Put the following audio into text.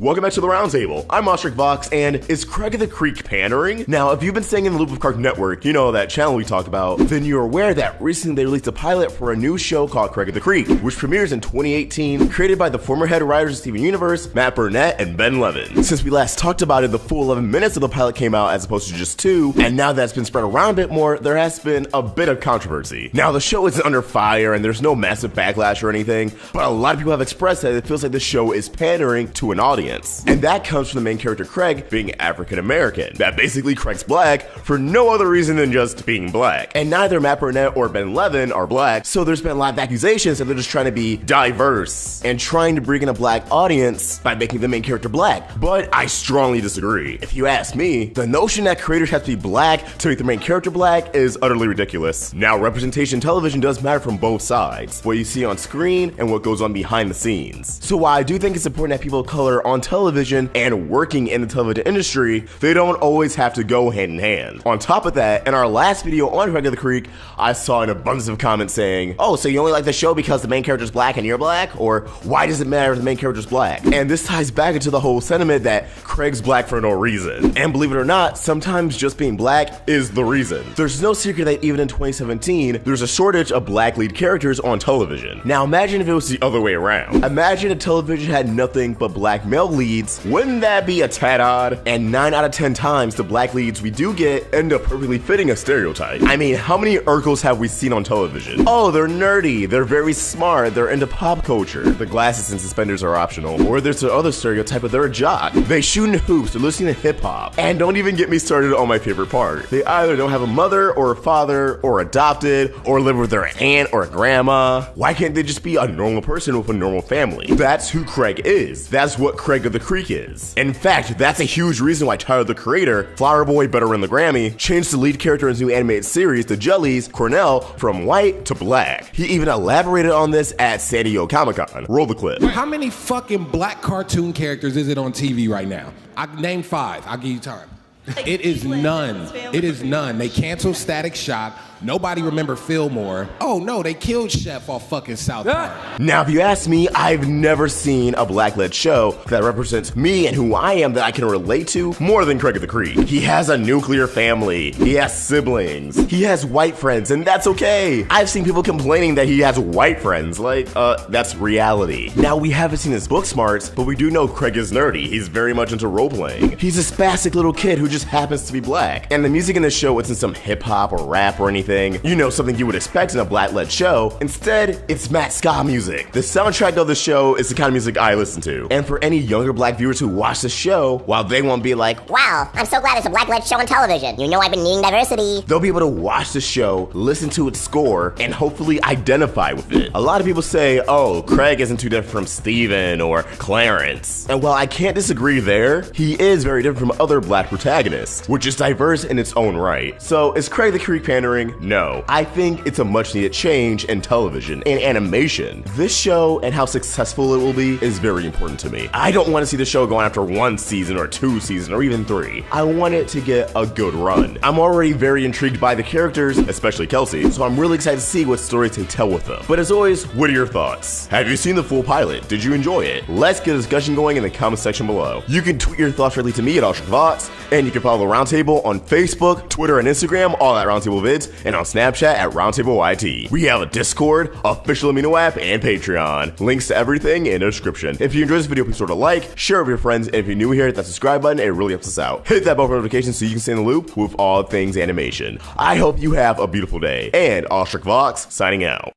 Welcome back to the Roundtable. I'm AwestruckVox, and is Criger the Creek pandering? Now, if you've been staying in the loop of Cartoon Network, you know that channel we talked about, then you're aware that recently they released a pilot for a new show called Criger the Creek, which premieres in 2018, created by the former head writers of Steven Universe, Matt Burnett, and Ben Levin. Since we last talked about it, the full 11 minutes of the pilot came out as opposed to just 2, and now that's been spread around a bit more, there has been a bit of controversy. Now, the show isn't under fire, and there's no massive backlash or anything, but a lot of people have expressed that it feels like the show is pandering to an audience. And that comes from the main character Craig being African American. That basically Craig's black for no other reason than just being black. And neither Matt Burnett or Ben Levin are black, so there's been a lot of accusations that they're just trying to be diverse and trying to bring in a black audience by making the main character black. But I strongly disagree. If you ask me, the notion that creators have to be black to make the main character black is utterly ridiculous. Now, representation in television does matter from both sides, what you see on screen and what goes on behind the scenes. So while I do think it's important that people of color on television and working in the television industry, they don't always have to go hand in hand. On top of that, in our last video on Criger the Creek, I saw an abundance of comments saying, oh, so you only like the show because the main character's black and you're black? Or why does it matter if the main character's black? And this ties back into the whole sentiment that Craig's black for no reason. And believe it or not, sometimes just being black is the reason. There's no secret that even in 2017, there's a shortage of black lead characters on television. Now imagine if it was the other way around. Imagine if television had nothing but black male leads. Wouldn't that be a tad odd? And 9 out of 10 times the black leads we do get end up perfectly fitting a stereotype. I mean, how many Urkels have we seen on television? Oh, they're nerdy, they're very smart, they're into pop culture. The glasses and suspenders are optional. Or there's the other stereotype of they're a jock. They shoot in hoops, they're listening to hip hop. And don't even get me started on my favorite part. They either don't have a mother or a father or adopted or live with their aunt or grandma. Why can't they just be a normal person with a normal family? That's who Craig is. That's what Criger the Creek is. In fact, that's a huge reason why Tyler the Creator, Flower Boy Better Win the Grammy, changed the lead character in his new animated series, The Jellies, Cornell, from white to black. He even elaborated on this at San Diego Comic-Con. Roll the clip. How many fucking black cartoon characters is it on TV right now? I name 5. I'll give you time. It is none. It is none. They canceled Static Shock. Nobody remember Fillmore. Oh no, they killed Chef off fucking South Park. Now, if you ask me, I've never seen a black-led show that represents me and who I am that I can relate to more than Criger the Creek. He has a nuclear family. He has siblings. He has white friends, and that's okay. I've seen people complaining that he has white friends. Like, that's reality. Now, we haven't seen his book smarts, but we do know Craig is nerdy. He's very much into role-playing. He's a spastic little kid who just happens to be black. And the music in this show isn't some hip-hop or rap or anything. You know, something you would expect in a black-led show. Instead, it's Matt ska music. The soundtrack of the show is the kind of music I listen to. And for any younger black viewers who watch the show, while they won't be like, wow, I'm so glad it's a black-led show on television. You know I've been needing diversity. They'll be able to watch the show, listen to its score, and hopefully identify with it. A lot of people say, oh, Craig isn't too different from Steven or Clarence. And while I can't disagree there, he is very different from other black protagonists, which is diverse in its own right. So is Criger the Creek pandering? No. I think it's a much needed change in television and animation. This show and how successful it will be is very important to me. I don't want to see the show going after 1 season or 2 seasons or even 3. I want it to get a good run. I'm already very intrigued by the characters, especially Kelsey, so I'm really excited to see what stories they tell with them. But as always, what are your thoughts? Have you seen the full pilot? Did you enjoy it? Let's get a discussion going in the comment section below. You can tweet your thoughts directly to me at AwestruckVox, and you can follow the Roundtable on Facebook, Twitter, and Instagram, all at Roundtable Vids, and on Snapchat at RoundtableYT. We have a Discord, official Amino app, and Patreon. Links to everything in the description. If you enjoyed this video, please sort of like, share it with your friends, and if you're new here, hit that subscribe button. It really helps us out. Hit that bell for notifications so you can stay in the loop with all things animation. I hope you have a beautiful day, and AwestruckVox signing out.